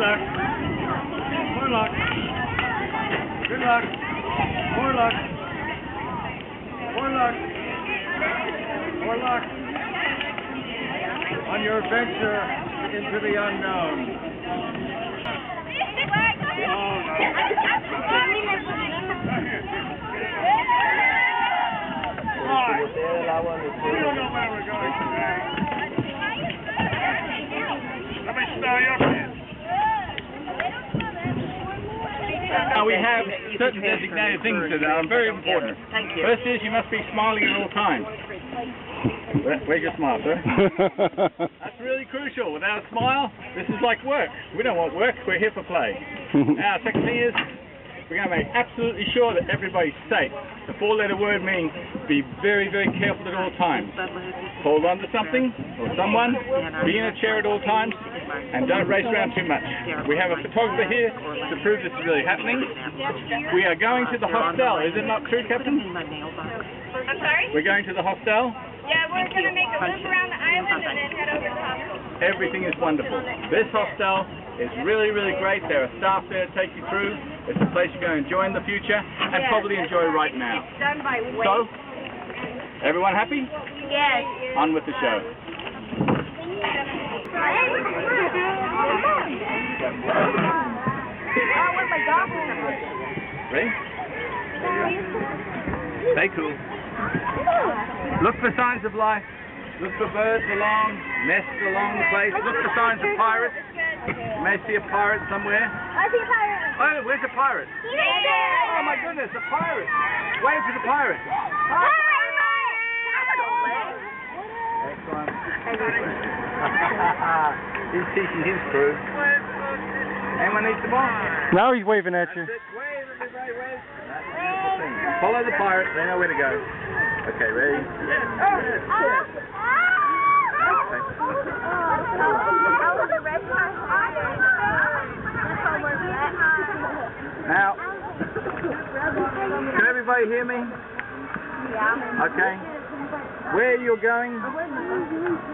luck. More luck. Good luck. More luck. More luck. More luck. On your adventure into the unknown. Oh, no. We don't know where we're going today. Let me smell your pants. Now we have certain designated things that are very important. Thank you. First is you must be smiling at all times. Where's your smile, sir? That's really crucial. Without a smile, this is like work. We don't want work, we're here for play. Now, second thing is, we're going to make absolutely sure that everybody's safe. The four-letter word means be very, very careful at all times. Hold on to something or someone, be in a chair at all times, and don't race around too much. We have a photographer here to prove this is really happening. We are going to the hostel. Is it not true, Captain? I'm sorry? We're going to the hostel. Yeah, we're going to make a loop around the island and then head over to the hospital. Everything is wonderful. This hostel is really, really great. There are staff there to take you through. It's a place you're going to enjoy in the future and probably enjoy right now. It's done by weight. So, everyone happy? Yes. On with the show. Ready? Stay cool. Look for signs of life. Look for birds along, nests along the place. Look for signs of pirates. You may see a pirate somewhere. I see a pirate. Oh, where's the pirate? Oh my goodness, a pirate. Wave to the pirate. Excellent. He's teaching his crew. Anyone need some more? Now he's waving at you. That's it. Wave, everybody, wave. That's the beautiful thing. Follow the pirate, they know where to go. Okay, ready? Now, can everybody hear me? Yeah. Okay. Where you're going,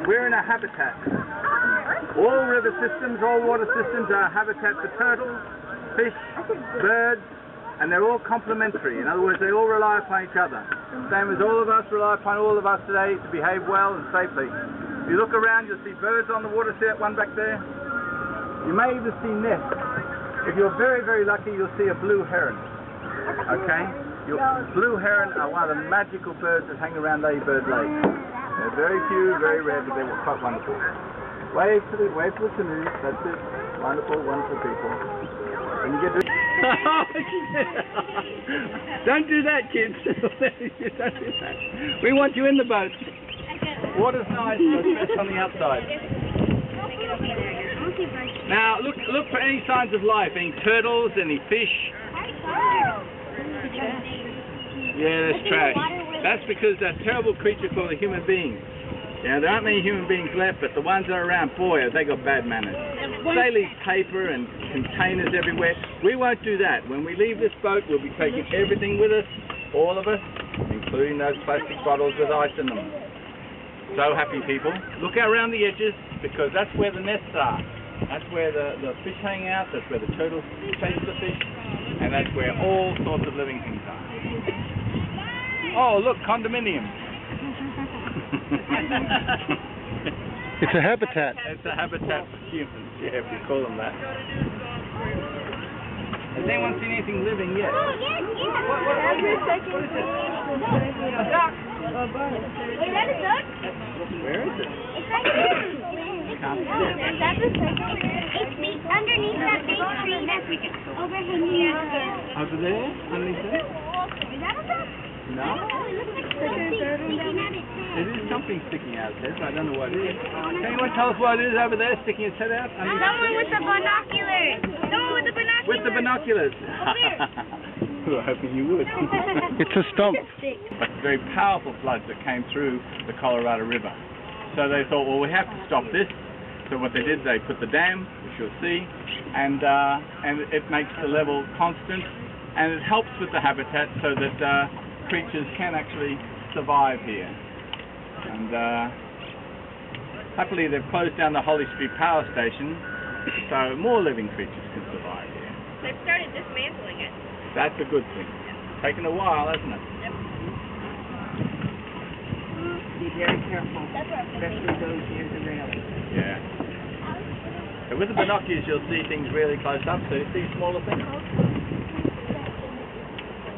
we're in a habitat. All river systems, all water systems are a habitat for turtles, fish, birds, and they're all complementary. In other words, they all rely upon each other. Same as all of us rely upon all of us today to behave well and safely. If you look around, you'll see birds on the water. See that one back there? You may even see nests. If you're very, very lucky, you'll see a blue heron. Okay? Blue heron are one of the magical birds that hang around Lady Bird Lake. They're very few, very rare, but they're quite wonderful. Wave to the canoe. That's it. Wonderful, wonderful people. When you get to don't do that, kids. Don't do that. We want you in the boat. Water's nice, but it's best on the outside. Now, look for any signs of life. Any turtles, any fish. Yeah, that's trash. That's because that terrible creature called a human being. Yeah, there aren't many human beings left, but the ones that are around, boy, they got bad manners. They leave paper and containers everywhere. We won't do that. When we leave this boat, we'll be taking everything with us, all of us, including those plastic bottles with ice in them. So happy people. Look around the edges, because that's where the nests are. That's where the fish hang out, that's where the turtles chase the fish, and that's where all sorts of living things are. Oh, look, condominiums. It's a habitat. It's a habitat for humans, yeah, if you call them that. Has anyone seen anything living yet? Oh, yes, yes. What is it? A duck. Is that a duck? Where is it? It's right there. It's underneath that big tree that's overhanging us. Over there? Underneath there? Is that a duck? No. It looks like something sticking out its head. It is something sticking out its head, but I don't know what it is. Can anyone tell us what it is over there sticking its head out? Someone with the binoculars. Someone with the binoculars. With the binoculars. We were hoping you would. It's a stump. Very powerful floods that came through the Colorado River. So they thought, well, we have to stop this. So what they did, they put the dam, which you'll see, and it makes the level constant, and it helps with the habitat so that creatures can actually survive here. And happily they've closed down the Holly Street power station, So more living creatures can survive here. They've started dismantling it. That's a good thing. Taken a while, hasn't it? Yep. Be very careful, especially those near the railing. Yeah. So with the binoculars, you'll see things really close up, so you see smaller things.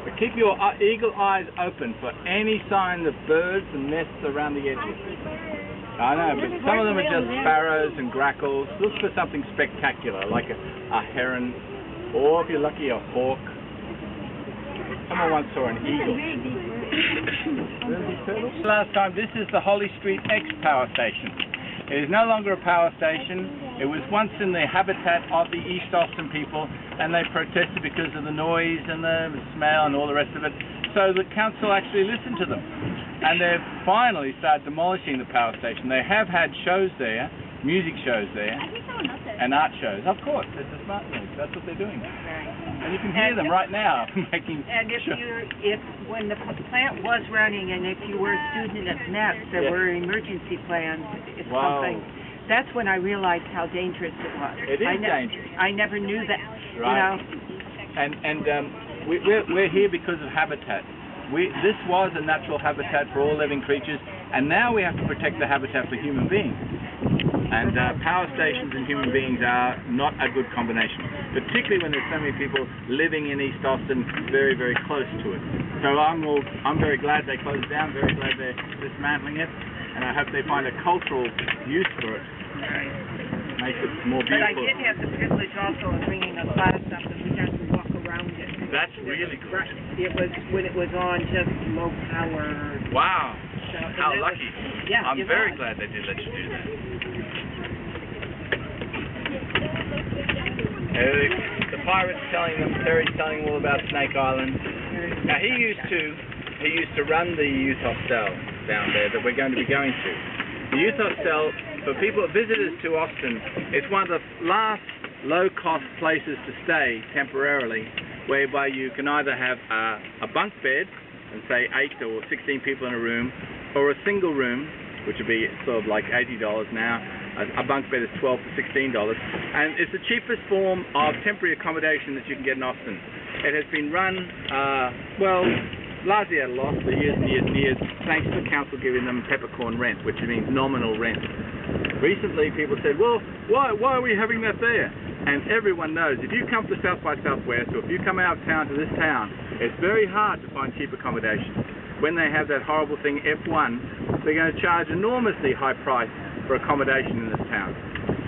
But keep your eagle eyes open for any sign of birds and nests around the edges. I know, but some of them are just sparrows and grackles. Look for something spectacular, like a heron, or if you're lucky, a hawk. Someone once saw an eagle. Last time, this is the Holly Street X power station. It is no longer a power station. It was once in the habitat of the East Austin people, and they protested because of the noise and the smell and all the rest of it. So the council actually listened to them, and they've finally started demolishing the power station. They have had shows there, music shows there, and art shows. Of course, it's a smart move. That's what they're doing. And you can hear them right now making. And when the plant was running, and if you were a student at METS, there were emergency plans. It's something. That's when I realized how dangerous it was. It is dangerous. I never knew that. Right. You know. And we're here because of habitat. This was a natural habitat for all living creatures, and now we have to protect the habitat for human beings. And power stations and human beings are not a good combination, particularly when there's so many people living in East Austin very, very close to it. So I'm very glad they closed down, very glad they're dismantling it, and I hope they find a cultural use for it. Make it more beautiful. But I did have the privilege also of bringing a class up, and we got to walk around it. That's really good. It was when it was on just low power. Wow. So, how lucky. Yeah, I'm very glad they did let you do that. The pirate's telling them, Terry's telling them all about Snake Island. Now he used to run the youth hostel down there that we're going to be going to. The youth hostel, for visitors to Austin, it's one of the last low-cost places to stay temporarily, whereby you can either have a bunk bed and say 8 or 16 people in a room, or a single room, which would be sort of like $80 now. A bunk bed is $12 to $16, and it's the cheapest form of temporary accommodation that you can get in Austin. It has been run, largely at a loss for years and years and years, thanks to the council giving them peppercorn rent, which means nominal rent. Recently, people said, well, why are we having that there? And everyone knows, if you come to South by Southwest, or if you come out of town to this town, it's very hard to find cheap accommodation. When they have that horrible thing, F1, they're going to charge enormously high price for accommodation in this town.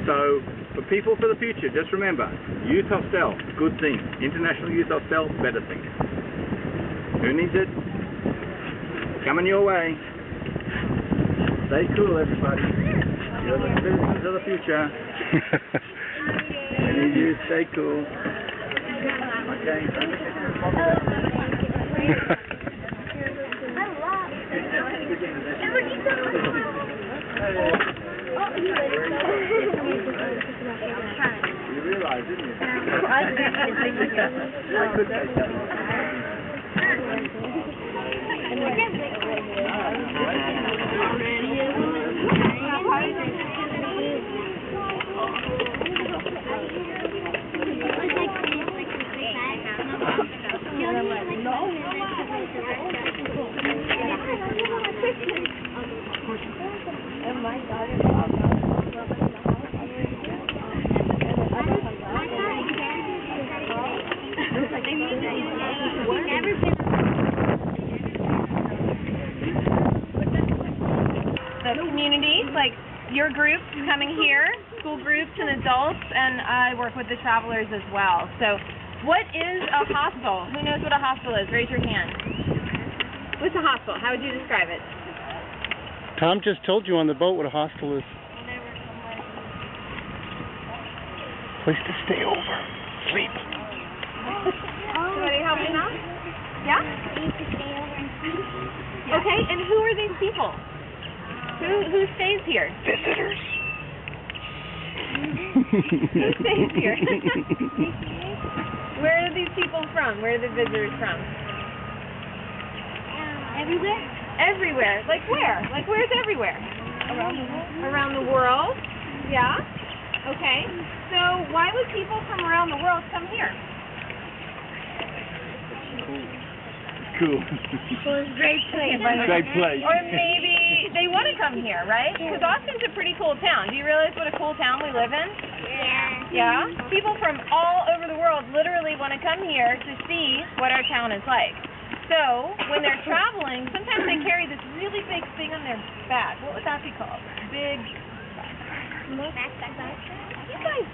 So, for people for the future, just remember, youth hostel, good thing. International youth hostel, better thing. Who needs it? Coming your way. Stay cool, everybody. You're the citizens of the future. I need you to stay cool. Okay. You realize, didn't you? I could say that. The community, like your groups coming here, school groups and adults, and I work with the travelers as well. So what is a hostel? Who knows what a hostel is? Raise your hand. What's a hostel? How would you describe it? Tom just told you on the boat what a hostel is. Place to stay over. Sleep. Somebody help me now? Yeah? Okay, and who are these people? Who stays here? Visitors. Who stays here? Where are these people from? Where are the visitors from? Everywhere? Everywhere. Like where? Like where's everywhere? Around the world. Around the world? Yeah? Okay. Okay. So why would people from around the world come here? Cool. Great place. Great place. Or maybe they want to come here, right? Because Austin's a pretty cool town. Do you realize what a cool town we live in? Yeah. Yeah? People from all over the world literally want to come here to see what our town is like. So, when they're traveling, sometimes they carry this really big thing on their back. What would that be called? Big... You guys...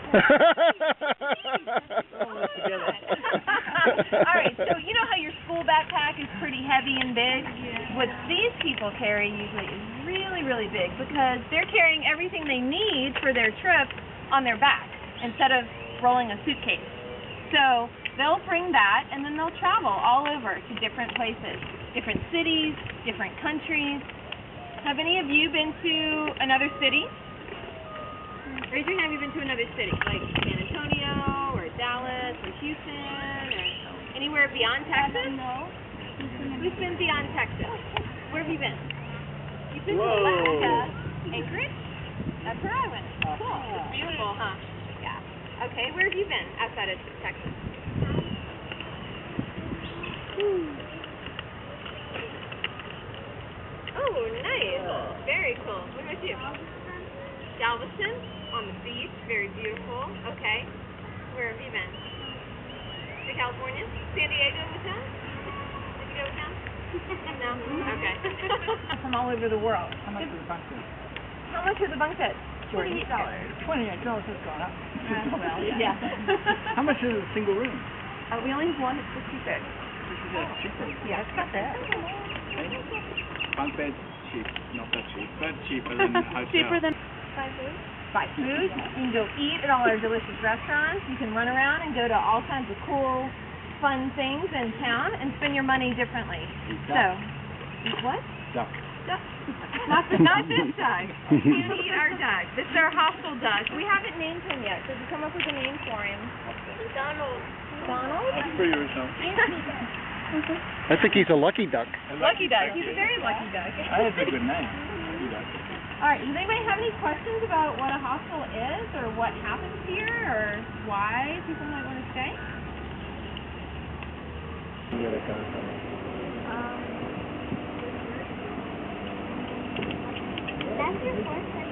Alright, so you know how your school backpack is pretty heavy and big? What these people carry usually is really, really big because they're carrying everything they need for their trip on their back instead of rolling a suitcase. So they'll bring that and then they'll travel all over to different places, different cities, different countries. Have any of you been to another city? Raise your hand if you've been to another city, like San Antonio or Dallas or Houston or anywhere beyond Texas? No. Who's been beyond Texas? Where have you been? You've been to Whoa. Alaska. Anchorage? That's where I went. Cool. It's beautiful, huh? Yeah. Okay, where have you been outside of Texas? Oh, nice. Very cool. What about you? Galveston? On the beach. Very beautiful. Okay. Where have you been? To California? San Diego with them? Did you go with them? No? Okay. From all over the world. How much is the bunk bed? How much are the bunk beds? $28. $28 has gone up. Well, yeah. How much is a single room? We only have one at 56. This is cheaper. Yeah, it's not bad. Bunk bed's cheap, not that cheap, but cheaper than hotel. Cheaper than buy food. You can go eat at all our delicious restaurants. You can run around and go to all kinds of cool, fun things in town and spend your money differently. So, eat what? Duck. Duck. Not this duck. You can't eat our duck. This is our hostile duck. We haven't named him yet. Did we come up with a name for him? Donald. Donald? That's pretty original. I think he's a lucky duck. Lucky duck. He's a very lucky duck. That's a good name. All right, does anybody have any questions about what a hostel is or what happens here or why people might want to stay? That's your first time.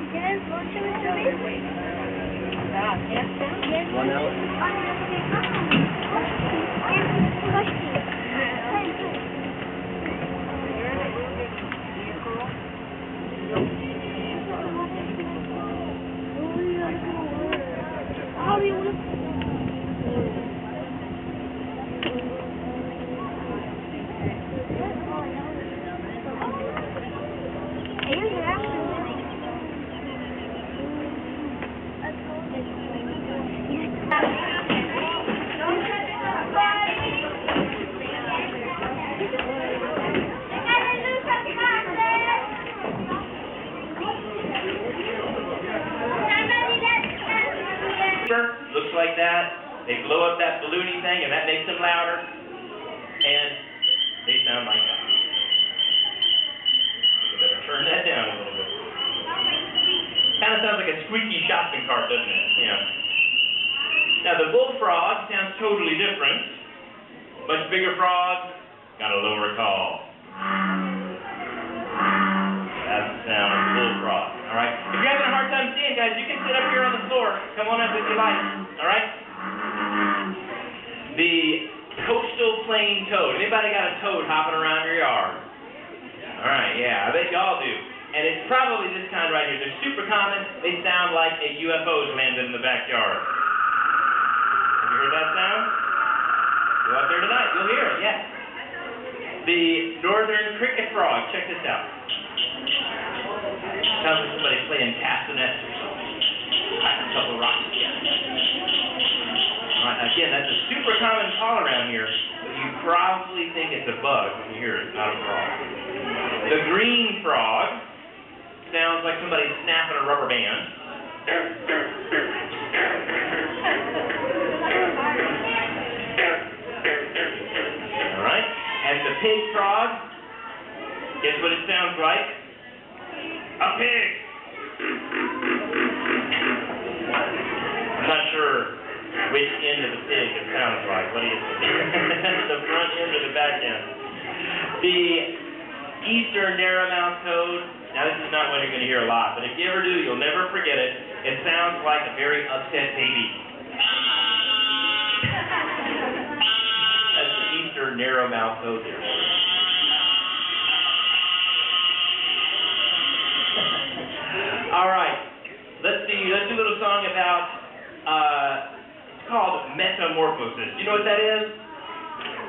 Yes, go to the 1 hour. How do you want to... Looks like that. They blow up that balloony thing, and that makes them louder. And they sound like that. You better turn that down a little bit. Kind of sounds like a squeaky shopping cart, doesn't it? Yeah. Now the bullfrog sounds totally different. Much bigger frog, got a lower call. That's the sound of the bullfrog. All right. If you're having a hard time seeing, guys, you can sit up here on the floor. Come on up if you like. All right. The coastal plain toad. Anybody got a toad hopping around your yard? All right. Yeah, I bet y'all do. And it's probably this kind right here. They're super common. They sound like a UFO's landed in the backyard. Have you heard that sound? Go out there tonight. You'll hear it. Yeah. The northern cricket frog. Check this out. Sounds like somebody playing castanets or something. Clap a couple of rocks together. Alright, again, that's a super common call around here, but you probably think it's a bug when you hear it, not a frog. The green frog sounds like somebody snapping a rubber band. Alright. pig frog. Guess what it sounds like? A pig. I'm not sure which end of the pig it sounds like. What do you think? The front end or the back end? The eastern narrow-mouthed toad. Now this is not one you're going to hear a lot, but if you ever do, you'll never forget it. It sounds like a very upset baby. That's the eastern narrow-mouthed toad there. All right, let's do a little song about, it's called metamorphosis. You know what that is?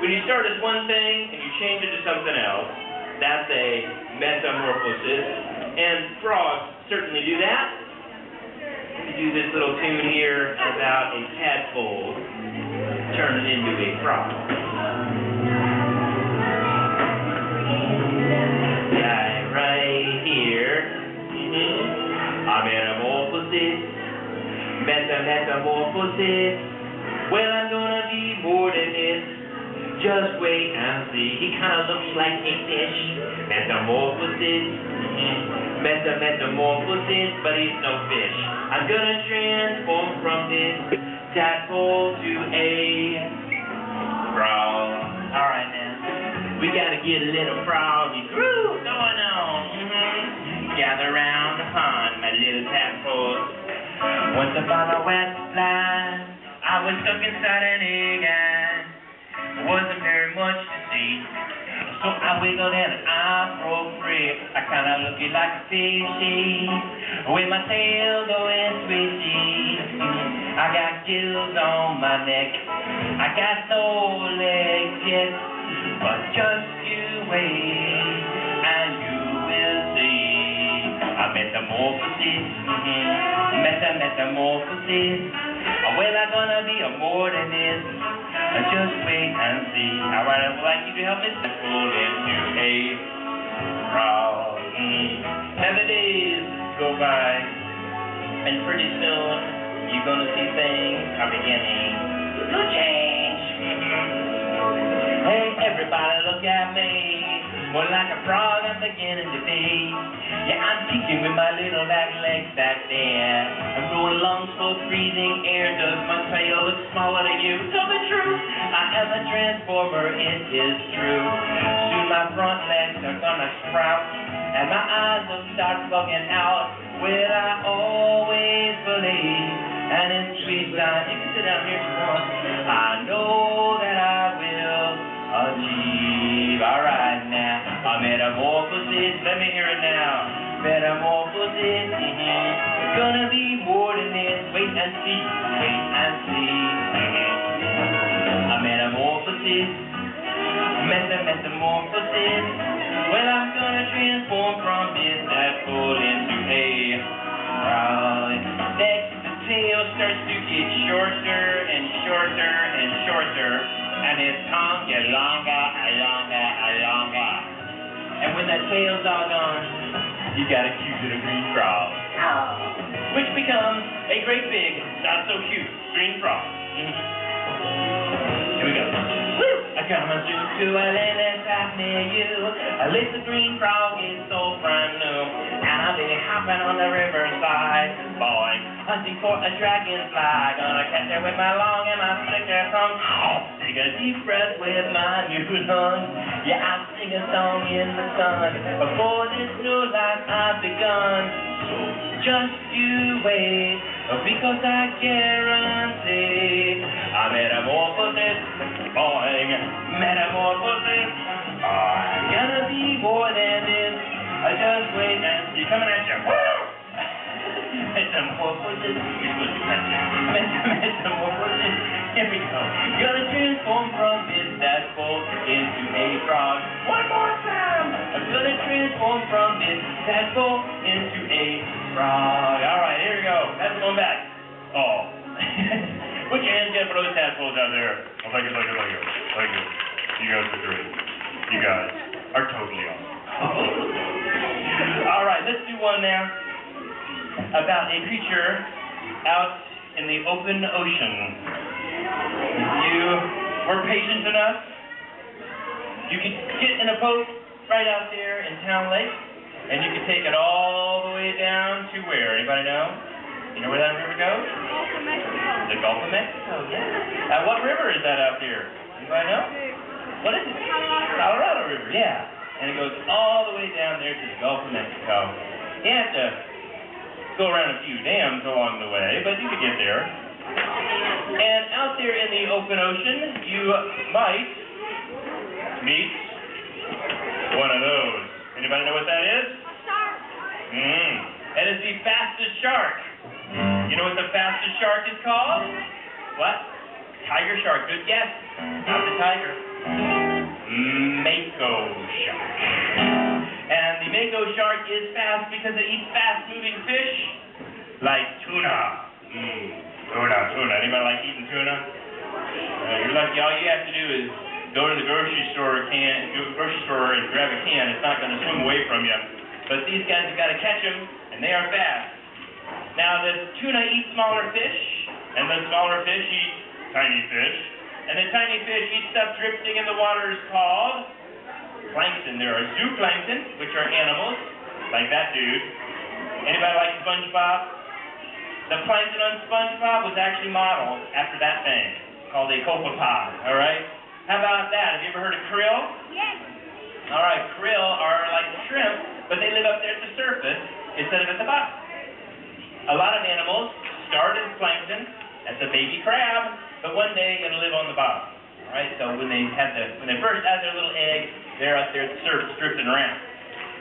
When you start as one thing and you change it to something else, that's a metamorphosis, and frogs certainly do that. We do this little tune here about a tadpole turning into a frog. Right here. A metamorphosis, metamorphosis. Well, I'm gonna be more than this. Just wait and see. He kind of looks like a fish. Metamorphosis, metamorphosis, but he's no fish. I'm gonna transform from this tadpole to a frog. All right now, we gotta get a little froggy groove going on. Gather round the pond, my little tadpole. Once upon a wetland, I was stuck inside an egg and there wasn't very much to see. So I wiggled and I broke free. I kinda looked like a fishy with my tail going swishy. I got gills on my neck. I got no legs yet, but just you wait and you will see. A metamorphosis, metamorphosis. Well, I'm gonna be a more than this. Just wait and see. All right, I would like you to help me pull into a frog. And the days go by, and pretty soon you're gonna see things are beginning to change. Hey, everybody, look at me. More like a frog I'm beginning to be. Yeah, I'm kicking with my little back legs back there. I'm growing lungs full of freezing air. Does my tail look smaller to you? Tell the truth, I am a transformer, it is true. Soon my front legs are gonna sprout, and my eyes will start bugging out. Will I always believe? And in sweet time, you can sit down here if you want. I know that I will achieve. All right now, a metamorphosis. Let me hear it now. Metamorphosis. Gonna be more than this. Wait and see. Wait and see. A metamorphosis. Metamorphosis. Well, I'm gonna transform from this tadpole into a frog. Next, the tail starts to get shorter and shorter and shorter, and his tongue gets longer and longer and longer. And when that tail's all gone, you gotta choose it a green frog, which becomes a great big, not so cute green frog. Here we go. I come to a little top near you. A little green frog is so brand new, and I'll be hopping on the riverside, boy, hunting for a dragonfly. Gonna catch it with my long and my slicker tongue. Take a deep breath with my new lungs. Yeah, I'll sing a song in the sun before this new life I've begun. So just you wait, because I guarantee a metamorphosis, boy, metamorphosis. I'm gonna be more than this. Just wait and see. Coming at you. Woo! Metamorphosis. You're supposed to catch it. Metamorphosis. Here we go. Gonna transform from this tadpole into a frog. One more time. I'm gonna transform from this tadpole into a frog. All right, here we go. That's going back. Oh. Put your hands together for those tadpoles out there. Oh, thank you, thank you, thank you. Thank you. You guys are great. You guys are totally awesome. All right, let's do one now about a creature out in the open ocean. If you were patient enough You could get in a boat right out there in Town Lake, and you could take it all the way down to where? Anybody know? You know where that river goes? Gulf of Mexico. The Gulf of Mexico, yeah. What river is that out there? Anybody know? What is it? Colorado River, yeah. And it goes all the way down there to the Gulf of Mexico. You have to go around a few dams along the way, but you could get there. And out there in the open ocean, you might meet one of those. Anybody know what that is? Shark. That is the fastest shark. You know what the fastest shark is called? What? Tiger shark. Good guess. Not the tiger. Mako shark. And the Mako shark is fast because it eats fast-moving fish like tuna. Tuna. Anybody like eating tuna? You're lucky. All you have to do is go to the grocery store and grab a can. It's not going to swim away from you. But these guys have got to catch them, and they are fast. Now, the tuna eats smaller fish, and the smaller fish eat tiny fish. And the tiny fish eat stuff drifting in the water is called plankton. There are zooplankton, which are animals, like that dude. Anybody like SpongeBob? The plankton on SpongeBob was actually modeled after that thing, called a copepod, all right? How about that? Have you ever heard of krill? Yes. All right, krill are like shrimp, but they live up there at the surface instead of at the bottom. A lot of animals start as plankton, as a baby crab, but one day it'll live on the bottom. All right, so when they burst out of their little egg, they're up there at the surface drifting around.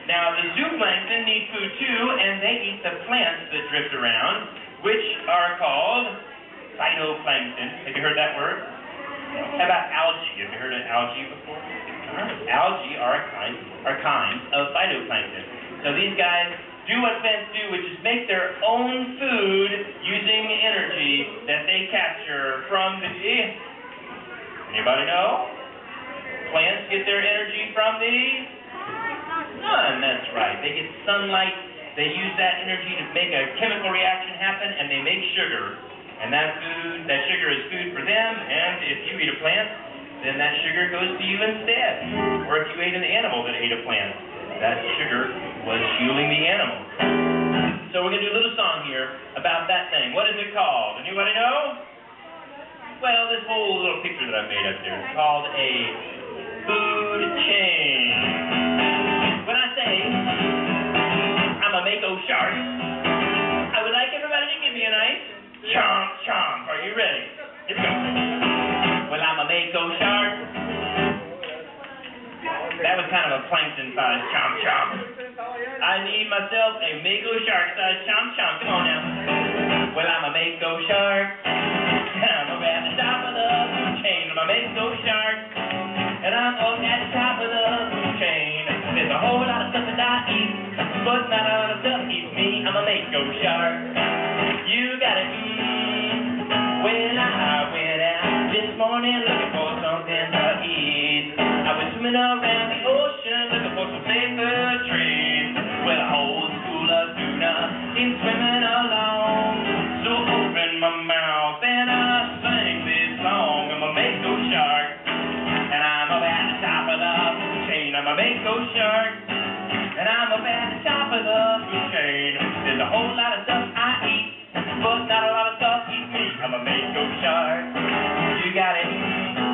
Now, the zooplankton need food too, and they eat the plants that drift around, which are called phytoplankton. Have you heard that word? How about algae? Have you heard of algae before? Algae are kinds of phytoplankton. So these guys do what plants do, which is make their own food using energy that they capture from the... Anybody know? Plants get their energy from the sun. That's right. They get sunlight. They use that energy to make a chemical reaction happen, and they make sugar. And that sugar is food for them, and if you eat a plant, then that sugar goes to you instead. Or if you ate an animal that ate a plant, that sugar was fueling the animal. So we're going to do a little song here about that thing. What is it called? Anybody know? Well, this whole little picture that I made up there is called a food chain. When I say I'm a Mako shark, I would like everybody to give me a nice chomp chomp. Are you ready? Here we go. Well, I'm a Mako shark. That was kind of a plankton-sized chomp chomp. I need myself a Mako shark-sized chomp chomp. Come on now. Well, I'm a Mako shark. I'm up at the top of the food chain. I'm a Mako shark. And I'm up at the top of the food chain. There's a whole lot of stuff that I eat, but not a lot of stuff eats me. I'm a Mako shark. You got it. When I went out this morning looking for something to eat, I was swimming around the ocean looking for some paper trees. Well, a whole school of tuna came swimming along, so I opened my mouth and I sang this song. I'm a Mako shark, and I'm up at the top of the food chain. I'm a Mako shark, and I'm up at the top of the food chain. There's a whole lot of stuff I eat, but not a lot of stuff eats me. I'm a Mako shark. You got it.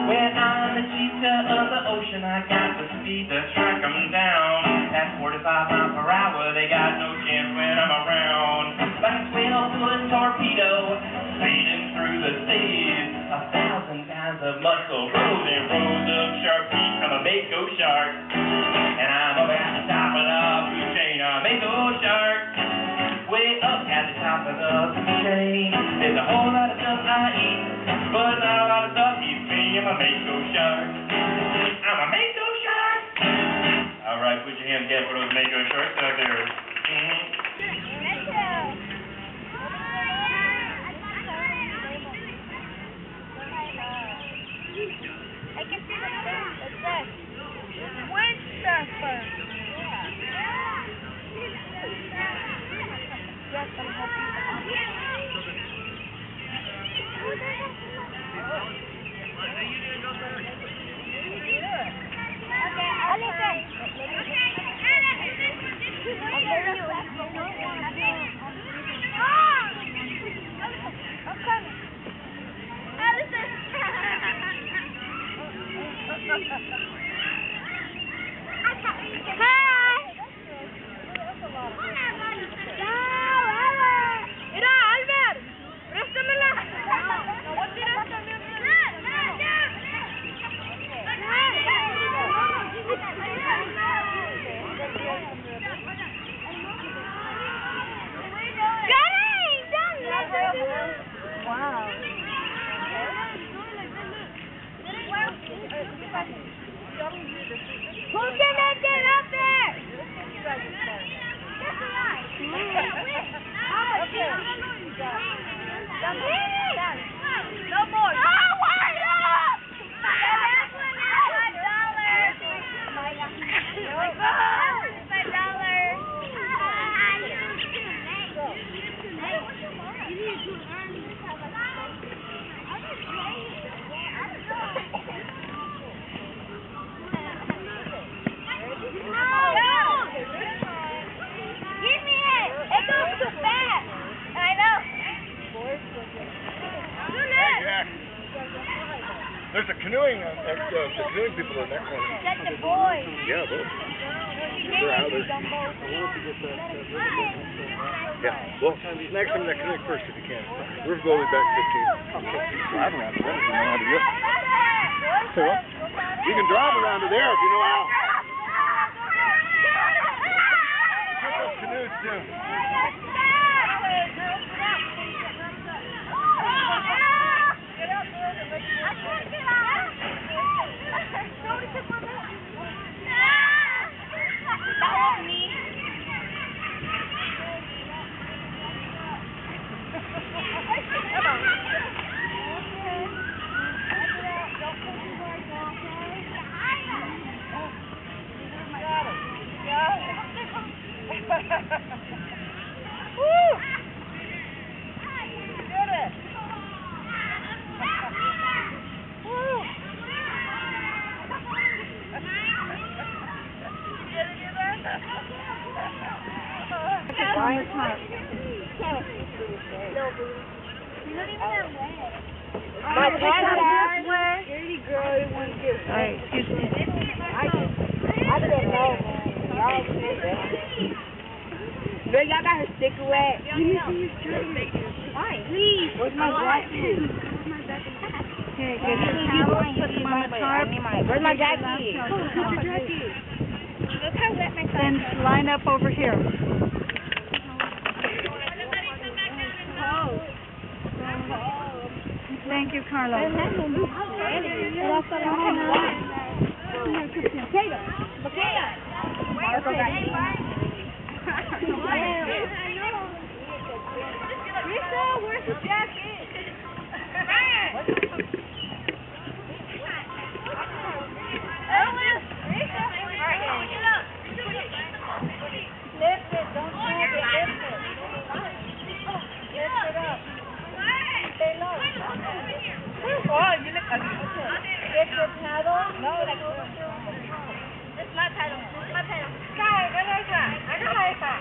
When I'm the cheetah of the ocean, I got the speed to track them down. At 45 miles per hour, they got no chance when I'm around. Like a 12-foot torpedo, speeding through the seas. 1,000 pounds of muscle, rows and rows of sharp teeth. I'm a Mako shark, and I'm up at the top of the food chain. I'm a Mako shark, way up at the top of the food chain. There's a whole lot of stuff I eat, but not a lot of stuff eats me. I'm a Mako shark. I'm a Mako shark. All right, put your hands together for those Mako sharks out there. I can see the fish. It's this. Windsurfer. Yes, I'm hoping that. There's a canoeing, the canoeing people in that corner. That's the boys. Yeah, those. They're out there. Yeah, well, snag some of that canoeing first if you can. We're going back 15. Drive around to there if you know how to do it. So, you can drive around to there if you know how. Get those canoes too. My dad was dirty girl didn't want to get wet. I didn't know, man. Y'all did that. Girl, y'all got her sticker wet. Let me see your shirt. Why? Please. Where's my jacket? Here, get your towel and put them on the tarp. Where's my jacket? Put your jacket. Look how wet my son is. Then line up over here. Thank you, Carlos. Risa, where's the jacket? Lift it, don't hold it, lift it. Lift it up. Stay low. Oh, you look Get your paddle. No, like it's my paddle. It's my paddle. Sorry, go like that. I go like that.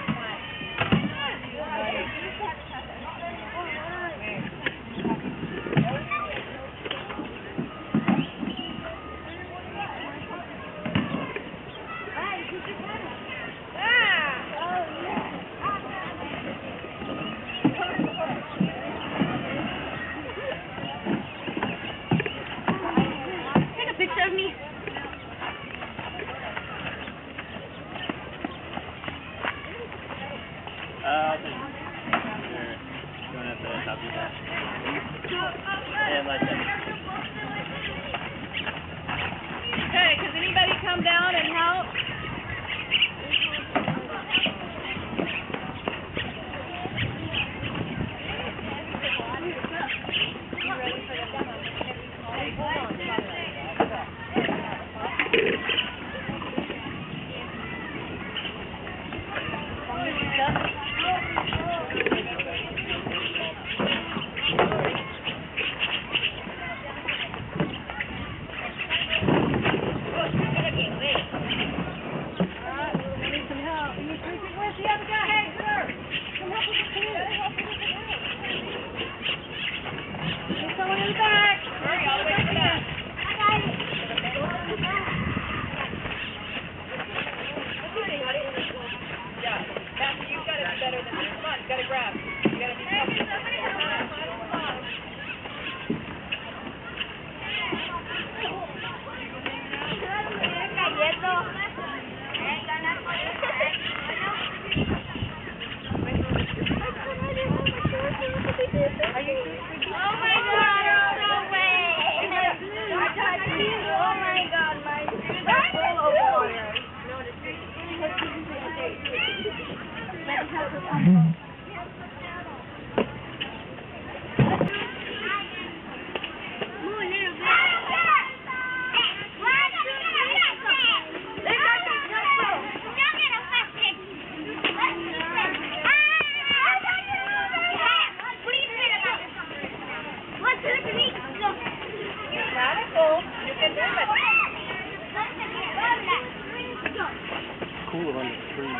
Cooler under the tree.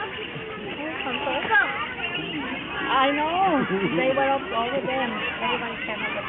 I know. They were up over them. Everybody came up with